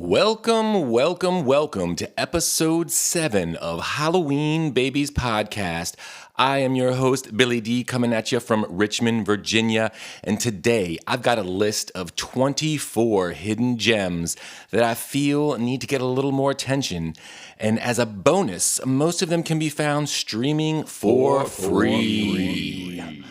Welcome to episode 7 of Halloween Babies Podcast. I am your host, Billy D, coming at you from Richmond, Virginia. And today I've got a list of 24 hidden gems that I feel need to get a little more attention. And as a bonus, most of them can be found streaming for free.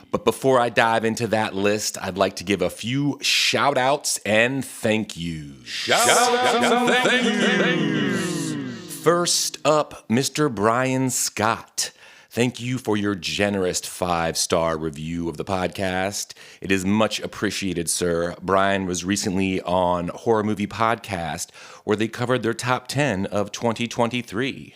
But before I dive into that list, I'd like to give a few shout-outs and thank yous. Shout-outs and thank yous. First up, Mr. Brian Scott. Thank you for your generous 5-star review of the podcast. It is much appreciated, sir. Brian was recently on Horror Movie Podcast, where they covered their top 10 of 2023.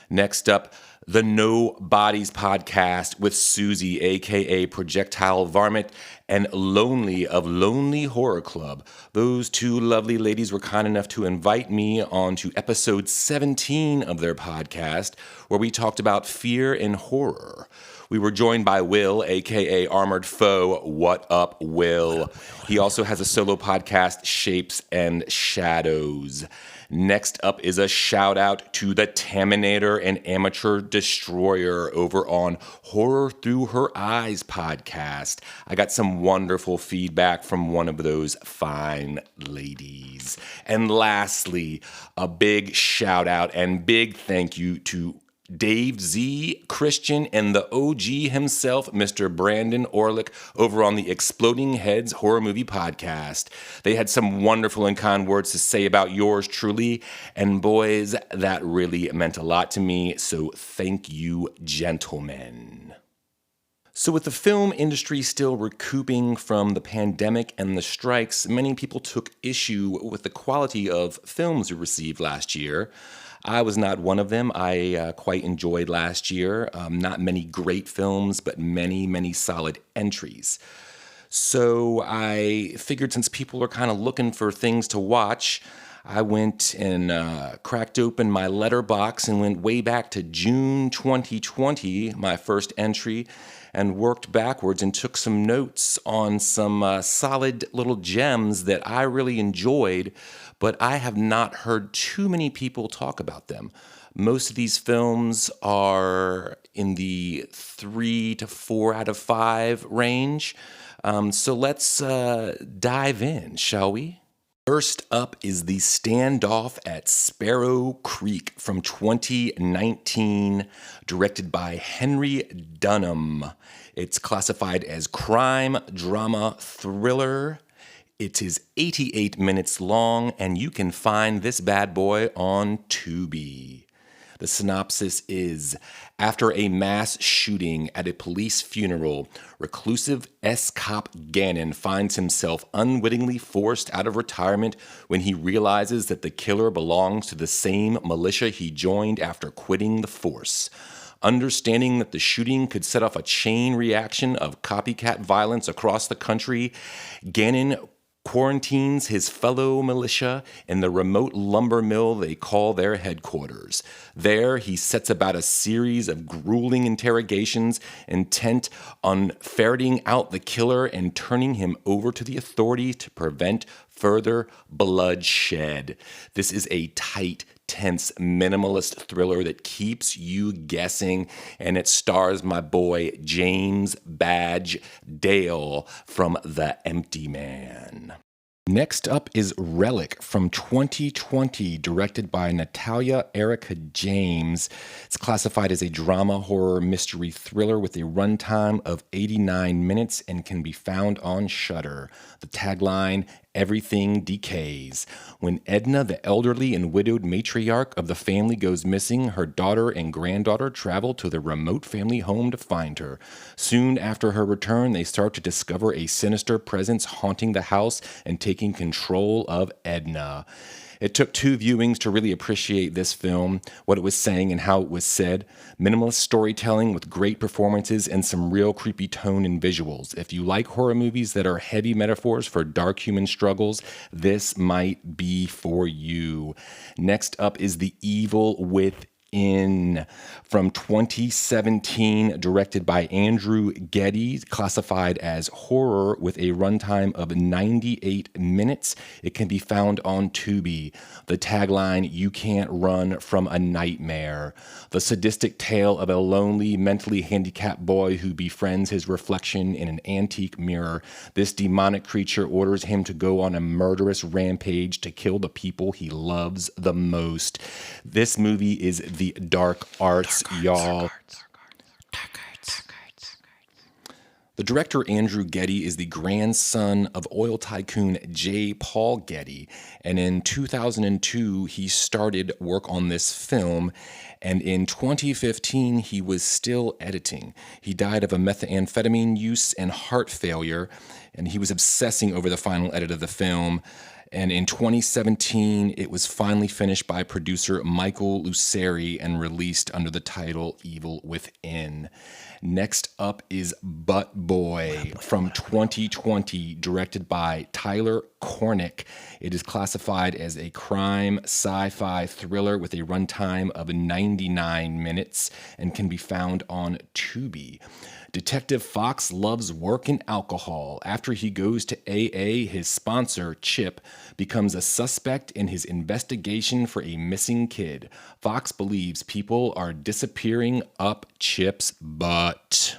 Next up, the No Bodies Podcast with Susie, a.k.a. Projectile Varmint, and Lonely of Lonely Horror Club. Those two lovely ladies were kind enough to invite me onto episode 17 of their podcast, where we talked about fear and horror. We were joined by Will, a.k.a. Armored Foe. What up, Will? He also has a solo podcast, Shapes and Shadows. Next up is a shout out to the Taminator and Amateur Destroyer over on Horror Through Her Eyes podcast. I got some wonderful feedback from one of those fine ladies. And lastly, a big shout out and big thank you to Dave Z, Christian, and the OG himself, Mr. Brandon Orlick, over on the Exploding Heads Horror Movie Podcast. They had some wonderful and kind words to say about yours truly, and boys, that really meant a lot to me, so thank you, gentlemen. So with the film industry still recouping from the pandemic and the strikes, many people took issue with the quality of films we received last year. I was not one of them. I quite enjoyed last year. Not many great films, but many solid entries. So I figured since people are kind of looking for things to watch, I went and cracked open my letterbox and went way back to June 2020, my first entry, and worked backwards and took some notes on some solid little gems that I really enjoyed, but I have not heard too many people talk about them. Most of these films are in the 3 to 4 out of 5 range. So let's dive in, shall we? First up is The Standoff at Sparrow Creek from 2019, directed by Henry Dunham. It's classified as crime, drama, thriller. It is 88 minutes long, and you can find this bad boy on Tubi. The synopsis is, after a mass shooting at a police funeral, reclusive S-Cop Gannon finds himself unwittingly forced out of retirement when he realizes that the killer belongs to the same militia he joined after quitting the force. Understanding that the shooting could set off a chain reaction of copycat violence across the country, Gannon quarantines his fellow militia in the remote lumber mill they call their headquarters. There, he sets about a series of grueling interrogations intent on ferreting out the killer and turning him over to the authorities to prevent further bloodshed. This is a tight, tense, minimalist thriller that keeps you guessing, and it stars my boy James Badge Dale from The Empty Man. Next up is Relic from 2020, directed by Natalia Erica James. It's classified as a drama, horror, mystery thriller with a runtime of 89 minutes and can be found on Shudder. The tagline, everything decays. When Edna, the elderly and widowed matriarch of the family, goes missing, her daughter and granddaughter travel to the remote family home to find her. Soon after her return, they start to discover a sinister presence haunting the house and taking control of Edna. It took 2 viewings to really appreciate this film, what it was saying and how it was said. Minimalist storytelling with great performances and some real creepy tone and visuals. If you like horror movies that are heavy metaphors for dark human struggles, this might be for you. Next up is The Evil Within. Within from 2017, directed by Andrew Getty, classified as horror with a runtime of 98 minutes. It can be found on Tubi. The tagline, "You can't run from a nightmare." The sadistic tale of a lonely, mentally handicapped boy who befriends his reflection in an antique mirror. This demonic creature orders him to go on a murderous rampage to kill the people he loves the most. This movie is the dark arts, y'all. The director, Andrew Getty, is the grandson of oil tycoon J. Paul Getty, and in 2002, he started work on this film, and in 2015, he was still editing. He died of a methamphetamine use and heart failure, and he was obsessing over the final edit of the film. And in 2017, it was finally finished by producer Michael Luceri and released under the title Evil Within. Next up is Butt Boy from 2020, directed by Tyler Cornick. It is classified as a crime sci-fi thriller with a runtime of 99 minutes and can be found on Tubi. Detective Fox loves work and alcohol. After he goes to AA, his sponsor, Chip, becomes a suspect in his investigation for a missing kid. Fox believes people are disappearing up Chip's butt.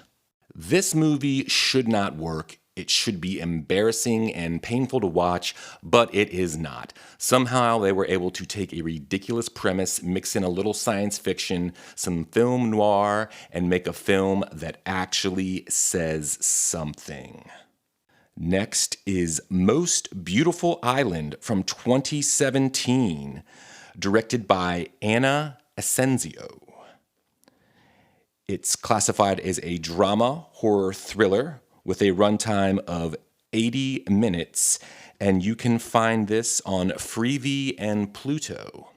This movie should not work. It should be embarrassing and painful to watch, but it is not. Somehow they were able to take a ridiculous premise, mix in a little science fiction, some film noir, and make a film that actually says something. Next is Most Beautiful Island from 2017, directed by Anna Asensio. It's classified as a drama horror thriller with a runtime of 80 minutes, and you can find this on Freevee and Pluto.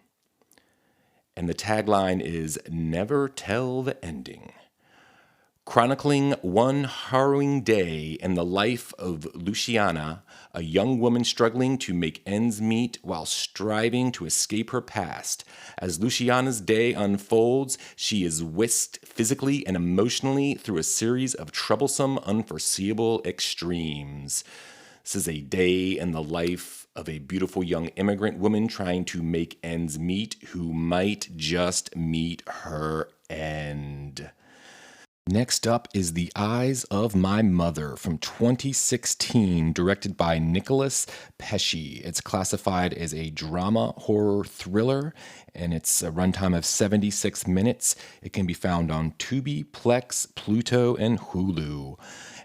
And the tagline is "Never Tell the Ending." Chronicling one harrowing day in the life of Luciana, a young woman struggling to make ends meet while striving to escape her past. As Luciana's day unfolds, she is whisked physically and emotionally through a series of troublesome, unforeseeable extremes. This is a day in the life of a beautiful young immigrant woman trying to make ends meet who might just meet her end. Next up is The Eyes of My Mother from 2016, directed by Nicholas Pesce. It's classified as a drama horror thriller, and it's a runtime of 76 minutes. It can be found on Tubi, Plex, Pluto, and Hulu.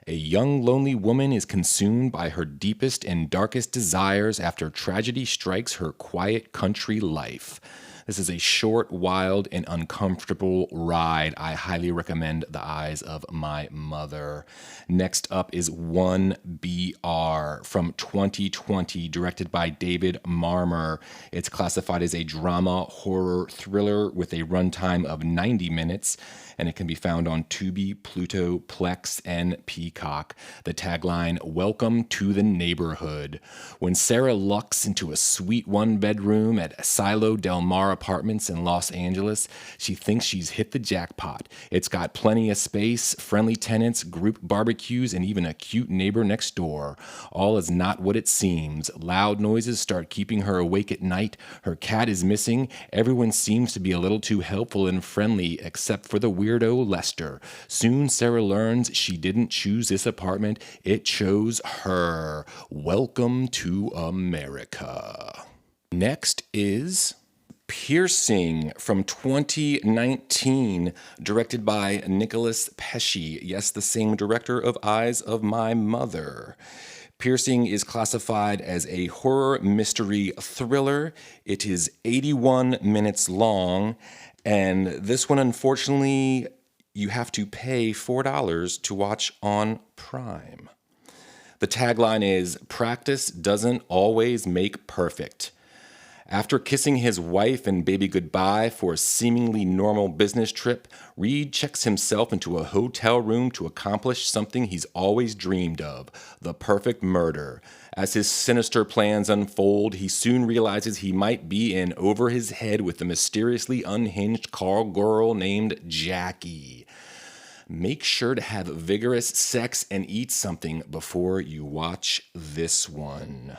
A young, lonely woman is consumed by her deepest and darkest desires after tragedy strikes her quiet country life. This is a short, wild, and uncomfortable ride. I highly recommend The Eyes of My Mother. Next up is 1BR from 2020, directed by David Marmer. It's classified as a drama horror thriller with a runtime of 90 minutes, and it can be found on Tubi, Pluto, Plex, and Peacock. The tagline, "Welcome to the neighborhood." When Sarah lucks into a sweet one-bedroom at Silo Del Mar Apartments in Los Angeles, she thinks she's hit the jackpot. It's got plenty of space, friendly tenants, group barbecues, and even a cute neighbor next door. All is not what it seems. Loud noises start keeping her awake at night. Her cat is missing. Everyone seems to be a little too helpful and friendly, except for the weirdo Lester. Soon Sarah learns she didn't choose this apartment. It chose her. Welcome to America. Next is Piercing from 2019, directed by Nicholas Pesce. Yes, the same director of Eyes of My Mother. Piercing is classified as a horror mystery thriller. It is 81 minutes long, and this one, unfortunately, you have to pay $4 to watch on Prime. The tagline is, "Practice doesn't always make perfect." After kissing his wife and baby goodbye for a seemingly normal business trip, Reed checks himself into a hotel room to accomplish something he's always dreamed of, the perfect murder. As his sinister plans unfold, he soon realizes he might be in over his head with the mysteriously unhinged call girl named Jackie. Make sure to have vigorous sex and eat something before you watch this one.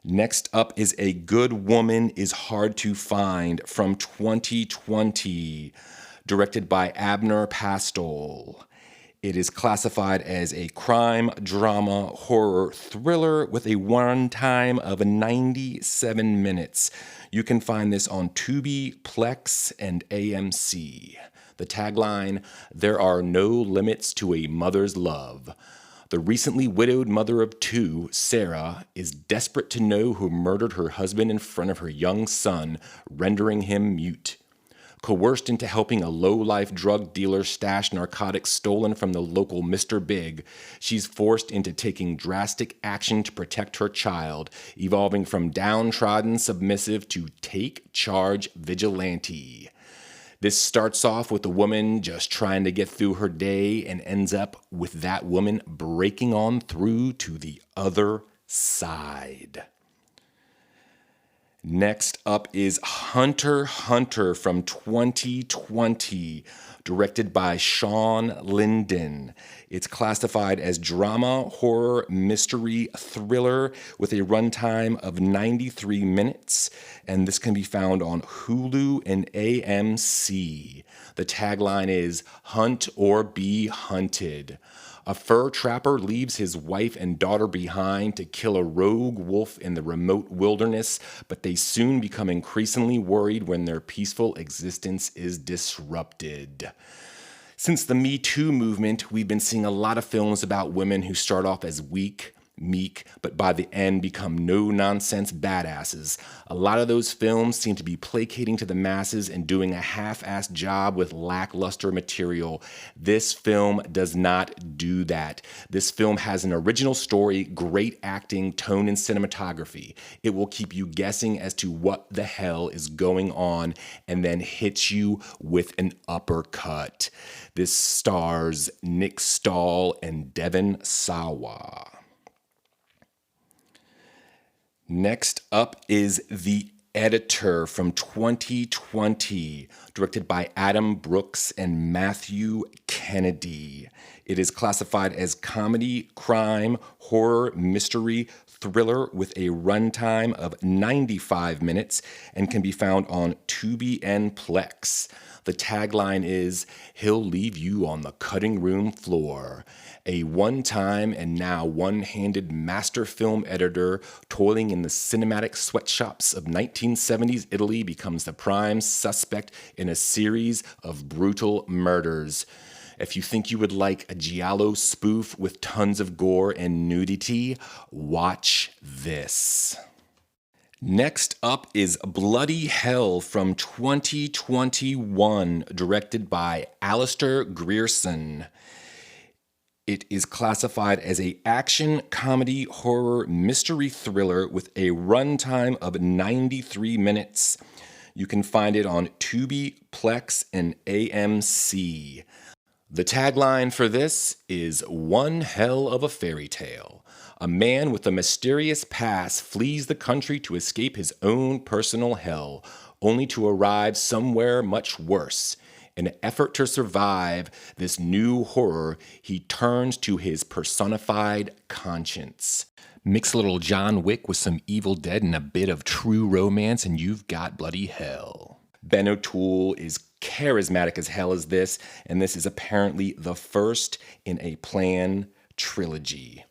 Next up is A Good Woman is Hard to Find from 2020, directed by Abner Pastol. It is classified as a crime, drama, horror thriller with a runtime of 97 minutes. You can find this on Tubi, Plex, and AMC. The tagline, "There are no limits to a mother's love." The recently widowed mother of two, Sarah, is desperate to know who murdered her husband in front of her young son, rendering him mute. Coerced into helping a low-life drug dealer stash narcotics stolen from the local Mr. Big, she's forced into taking drastic action to protect her child, evolving from downtrodden submissive to take charge vigilante. This starts off with a woman just trying to get through her day and ends up with that woman breaking on through to the other side. Next up is Hunter x Hunter from 2020, directed by Shawn Linden. It's classified as drama, horror, mystery, thriller with a runtime of 93 minutes, and this can be found on Hulu and AMC. The tagline is "Hunt or be hunted." A fur trapper leaves his wife and daughter behind to kill a rogue wolf in the remote wilderness, but they soon become increasingly worried when their peaceful existence is disrupted. Since the Me Too movement, we've been seeing a lot of films about women who start off as weak, meek, but by the end become no-nonsense badasses. A lot of those films seem to be placating to the masses and doing a half-assed job with lackluster material. This film does not do that. This film has an original story, great acting, tone, and cinematography. It will keep you guessing as to what the hell is going on and then hits you with an uppercut. This stars Nick Stahl and Devon Sawa. Next up is The Editor from 2020, directed by Adam Brooks and Matthew Kennedy. It is classified as comedy, crime, horror, mystery, thriller with a runtime of 95 minutes and can be found on Tubi and Plex. The tagline is, "He'll leave you on the cutting room floor." A one-time and now one-handed master film editor toiling in the cinematic sweatshops of 1970s Italy becomes the prime suspect in a series of brutal murders. If you think you would like a giallo spoof with tons of gore and nudity, watch this. Next up is Bloody Hell from 2021, directed by Alistair Grierson. It is classified as a action, comedy, horror, mystery thriller with a runtime of 93 minutes. You can find it on Tubi, Plex, and AMC. The tagline for this is "One hell of a fairy tale." A man with a mysterious past flees the country to escape his own personal hell, only to arrive somewhere much worse. In an effort to survive this new horror, he turns to his personified conscience. Mix a little John Wick with some Evil Dead and a bit of true romance, and you've got Bloody Hell. Ben O'Toole is charismatic as hell as this, and this is apparently the first in a planned trilogy.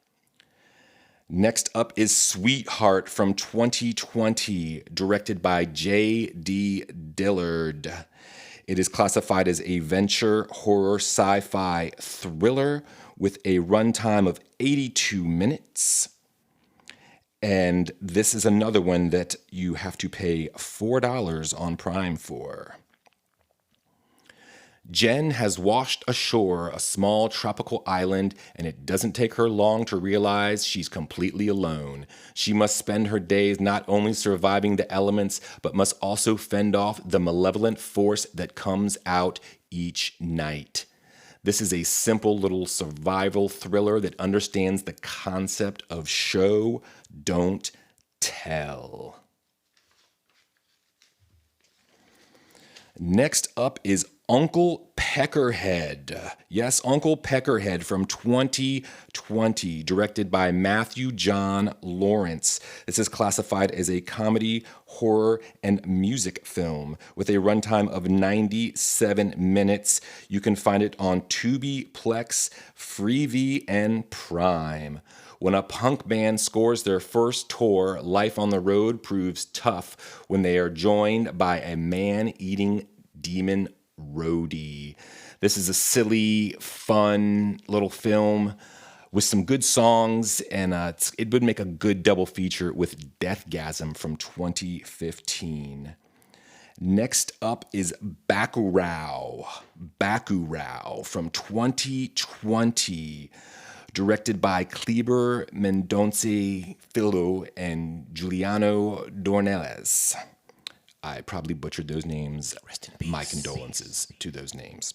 Next up is Sweetheart from 2020, directed by J.D. Dillard. It is classified as a venture, horror, sci-fi thriller with a runtime of 82 minutes. And this is another one that you have to pay $4 on Prime for. Jen has washed ashore a small tropical island, and it doesn't take her long to realize she's completely alone. She must spend her days not only surviving the elements, but must also fend off the malevolent force that comes out each night. This is a simple little survival thriller that understands the concept of show, don't tell. Next up is Uncle Peckerhead. Yes, Uncle Peckerhead from 2020, directed by Matthew John Lawrence. This is classified as a comedy, horror, and music film with a runtime of 97 minutes. You can find it on Tubi, Plex, Freevee, and Prime. When a punk band scores their first tour, life on the road proves tough when they are joined by a man-eating demon roadie. This is a silly, fun little film with some good songs, and it would make a good double feature with Deathgasm from 2015. Next up is Bacurau from 2020. Directed by Kleber Mendonça Filho and Juliano Dornelles. I probably butchered those names. Rest in peace. My condolences to those names.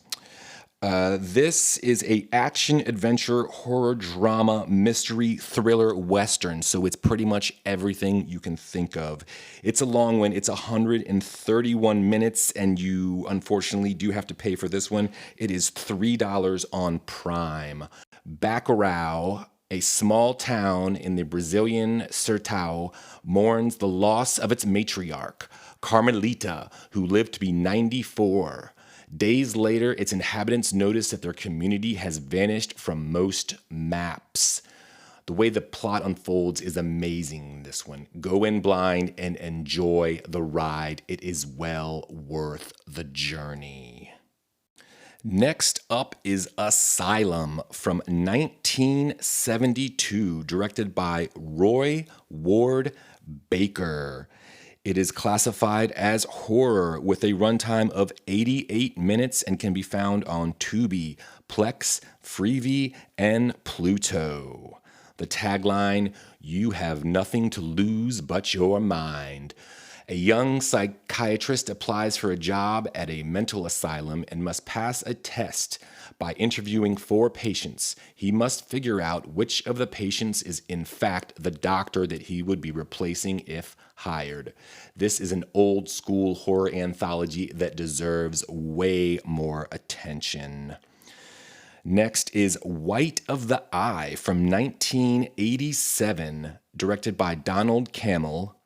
This is a action, adventure, horror, drama, mystery, thriller, western. So it's pretty much everything you can think of. It's a long one. It's 131 minutes, and you unfortunately do have to pay for this one. It is $3 on Prime. Bacurau, a small town in the Brazilian Sertão, mourns the loss of its matriarch, Carmelita, who lived to be 94. Days later, its inhabitants notice that their community has vanished from most maps. The way the plot unfolds is amazing in this one. Go in blind and enjoy the ride. It is well worth the journey. Next up is Asylum from 1972, directed by Roy Ward Baker. It is classified as horror with a runtime of 88 minutes and can be found on Tubi, Plex, Freevee, and Pluto. The tagline, "You have nothing to lose but your mind." A young psychiatrist applies for a job at a mental asylum and must pass a test. By interviewing 4 patients, he must figure out which of the patients is in fact the doctor that he would be replacing if hired. This is an old school horror anthology that deserves way more attention. Next is White of the Eye from 1987, directed by Donald Cammell.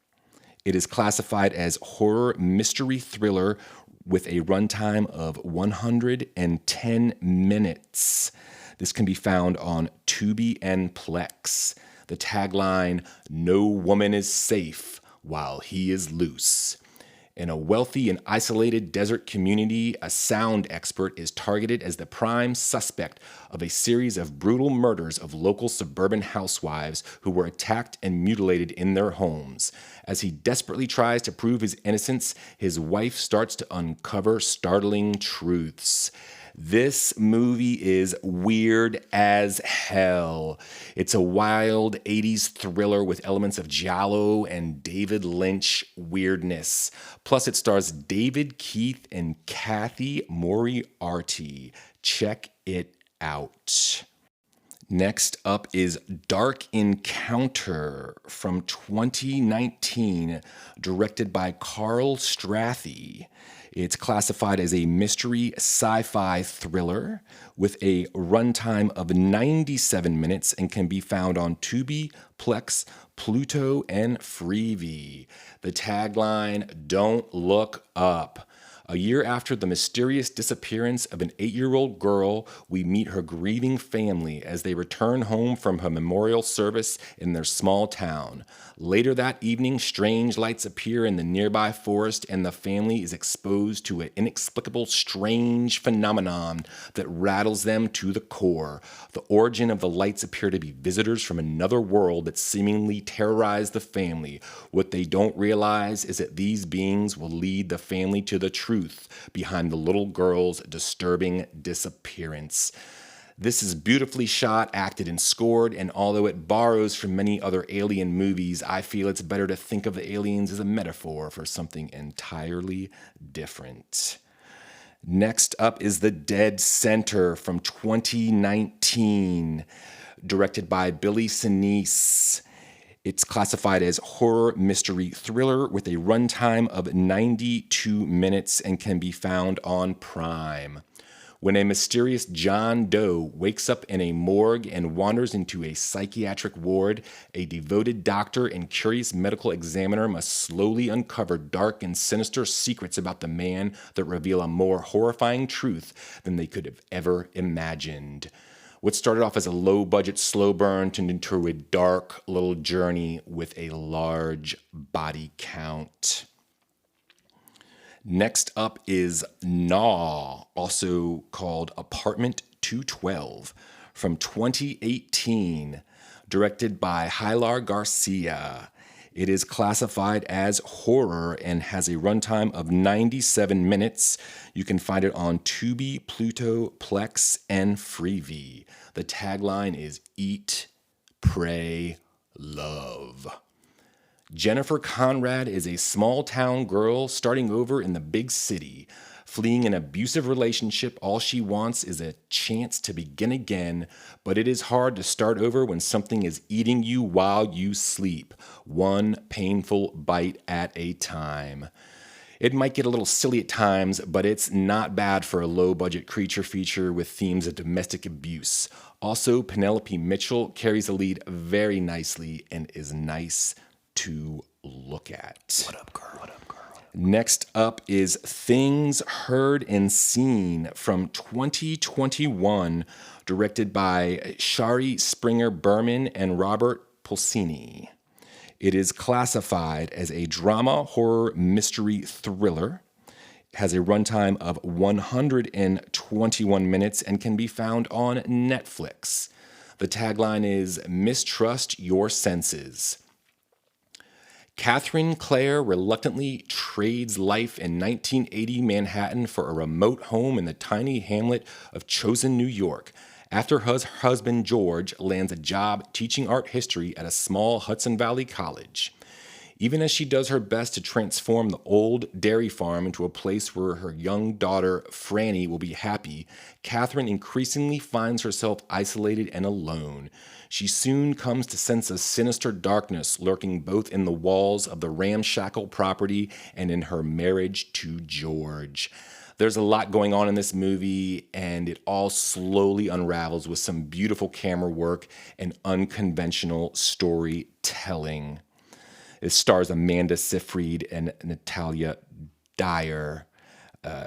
It is classified as horror mystery thriller with a runtime of 110 minutes. This can be found on Tubi and Plex. The tagline, "No woman is safe while he is loose." In a wealthy and isolated desert community, a sound expert is targeted as the prime suspect of a series of brutal murders of local suburban housewives who were attacked and mutilated in their homes. As he desperately tries to prove his innocence, his wife starts to uncover startling truths. This movie is weird as hell. It's a wild 80s thriller with elements of giallo and David Lynch weirdness. Plus, it stars David Keith and Kathy Moriarty. Check it out. Next up is Dark Encounter from 2019, directed by Carl Strathy. It's classified as a mystery sci-fi thriller with a runtime of 97 minutes and can be found on Tubi, Plex, Pluto, and Freevee. The tagline, "Don't look up." A year after the mysterious disappearance of an 8-year-old girl, we meet her grieving family as they return home from her memorial service in their small town. Later that evening, strange lights appear in the nearby forest, and the family is exposed to an inexplicable, strange phenomenon that rattles them to the core. The origin of the lights appear to be visitors from another world that seemingly terrorize the family. What they don't realize is that these beings will lead the family to the truth truth behind the little girl's disturbing disappearance. This is beautifully shot, acted, and scored, and although it borrows from many other Alien movies, I feel it's better to think of the aliens as a metaphor for something entirely different. Next up is The Dead Center from 2019, directed by Billy Sinise. It's classified as horror mystery thriller with a runtime of 92 minutes and can be found on Prime. When a mysterious John Doe wakes up in a morgue and wanders into a psychiatric ward, a devoted doctor and curious medical examiner must slowly uncover dark and sinister secrets about the man that reveal a more horrifying truth than they could have ever imagined. What started off as a low-budget slow burn turned into a dark little journey with a large body count. Next up is Gnaw, also called Apartment 212, from 2018, directed by Hilar Garcia. It is classified as horror and has a runtime of 97 minutes. You can find it on Tubi, Pluto, Plex, and Freevee. The tagline is Eat, Pray, Love. Jennifer Conrad is a small-town girl starting over in the big city. Fleeing an abusive relationship, all she wants is a chance to begin again, but it is hard to start over when something is eating you while you sleep, one painful bite at a time. It might get a little silly at times, but it's not bad for a low-budget creature feature with themes of domestic abuse. Also, Penelope Mitchell carries the lead very nicely and is nice to look at. What up, girl? What up, girl? Next up is Things Heard and Seen from 2021, directed by Shari Springer Berman and Robert Pulcini. It is classified as a drama, horror, mystery thriller. It has a runtime of 121 minutes and can be found on Netflix. The tagline is Mistrust Your Senses. Catherine Clare reluctantly trades life in 1980 Manhattan for a remote home in the tiny hamlet of Chosin, New York, after her husband George lands a job teaching art history at a small Hudson Valley college. Even as she does her best to transform the old dairy farm into a place where her young daughter, Franny, will be happy, Catherine increasingly finds herself isolated and alone. She soon comes to sense a sinister darkness lurking both in the walls of the ramshackle property and in her marriage to George. There's a lot going on in this movie, and it all slowly unravels with some beautiful camera work and unconventional storytelling. It stars Amanda Seyfried and Natalia Dyer,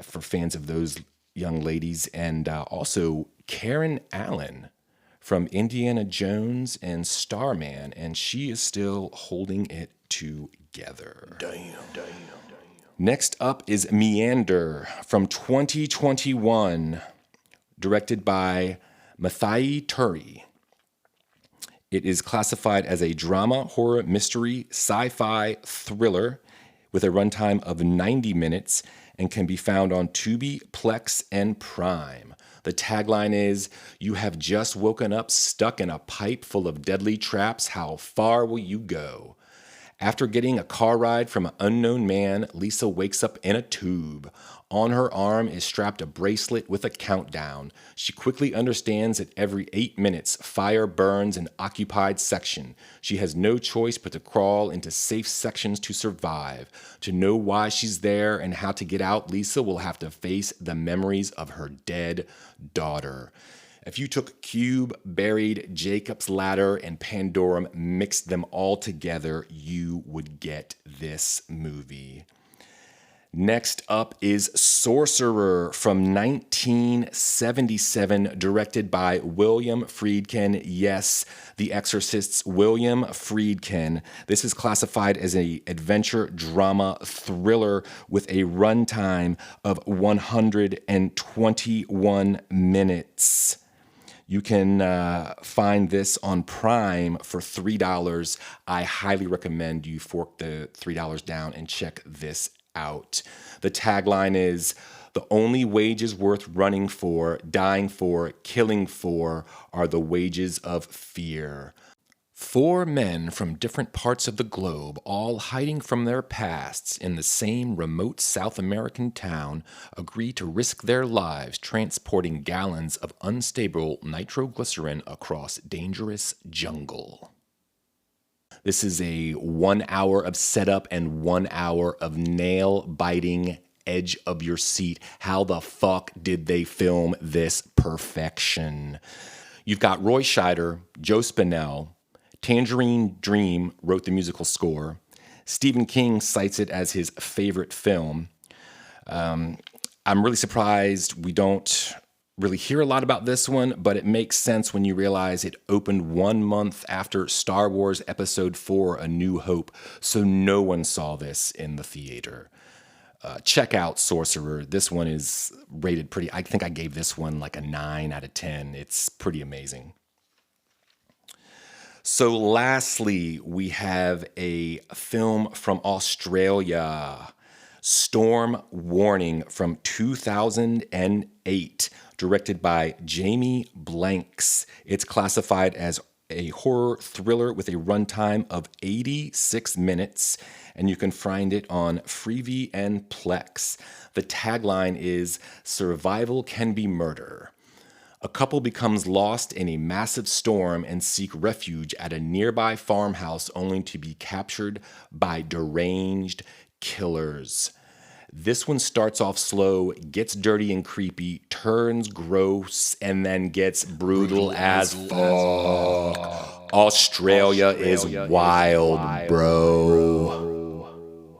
for fans of those young ladies, and also Karen Allen from Indiana Jones and Starman, and she is still holding it together. Damn. Next up is Meander from 2021, directed by Mathai Turi. It is classified as a drama, horror, mystery, sci-fi thriller with a runtime of 90 minutes and can be found on Tubi, Plex, and Prime. The tagline is, "You have just woken up stuck in a pipe full of deadly traps. How far will you go?" After getting a car ride from an unknown man, Lisa wakes up in a tube. On her arm is strapped a bracelet with a countdown. She quickly understands that every 8 minutes, fire burns an occupied section. She has no choice but to crawl into safe sections to survive. To know why she's there and how to get out, Lisa will have to face the memories of her dead daughter. If you took Cube, Buried, Jacob's Ladder, and Pandorum, mixed them all together, you would get this movie. Next up is Sorcerer from 1977, directed by William Friedkin. Yes, The Exorcist's William Friedkin. This is classified as an adventure drama thriller with a runtime of 121 minutes. You can find this on Prime for $3. I highly recommend you fork the $3 down and check this out. The tagline is, "The only wages worth running for, dying for, killing for are the wages of fear." 4 men from different parts of the globe, all hiding from their pasts in the same remote South American town, agree to risk their lives transporting gallons of unstable nitroglycerin across dangerous jungle. This is a 1 hour of setup and 1 hour of nail-biting, edge of your seat. How the fuck did they film this perfection? You've got Roy Scheider, Joe Spinell. Tangerine Dream wrote the musical score. Stephen King cites it as his favorite film. I'm really surprised we don't really hear a lot about this one, but it makes sense when you realize it opened 1 month after Star Wars Episode 4, A New Hope, so no one saw this in the theater. Check out Sorcerer. This one is rated pretty, I think I gave this one like a 9 out of 10. It's pretty amazing. So lastly, we have a film from Australia, Storm Warning from 2008, directed by Jamie Blanks. It's classified as a horror thriller with a runtime of 86 minutes, and you can find it on Freevee and Plex. The tagline is, "Survival can be murder." A couple becomes lost in a massive storm and seek refuge at a nearby farmhouse only to be captured by deranged killers. This one starts off slow, gets dirty and creepy, turns gross, and then gets brutal as fuck. Australia is wild, bro.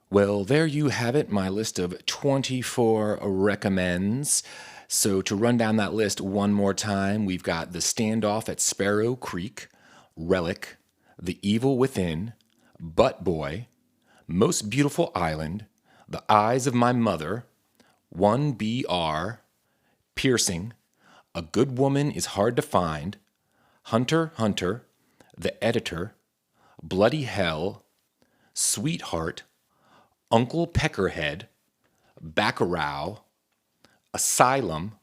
Well, there you have it, my list of 24 recommends. So to run down that list one more time, we've got The Standoff at Sparrow Creek, Relic, The Evil Within, Butt Boy, Most Beautiful Island, The Eyes of My Mother, 1BR, Piercing, A Good Woman is Hard to Find, Hunter Hunter, The Editor, Bloody Hell, Sweetheart, Uncle Peckerhead, Baccarat, Asylum,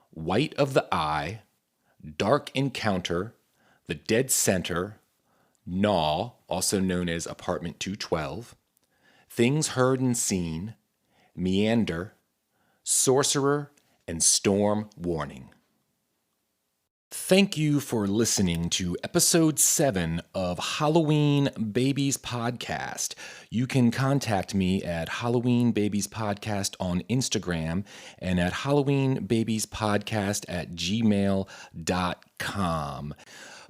White of the Eye, Dark Encounter, The Dead Center, Gnaw, also known as Apartment 212, Things Heard and Seen, Meander, Sorcerer, and Storm Warning. Thank you for listening to episode 7 of Halloween Babies Podcast. You can contact me at Halloween Babies Podcast on Instagram and at halloweenbabiesPodcast@gmail.com.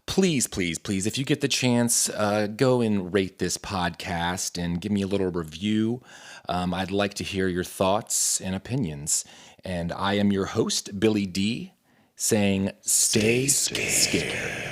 Please, please, please, if you get the chance, go and rate this podcast and give me a little review. I'd like to hear your thoughts and opinions. And I am your host, Billy D., saying, stay scared.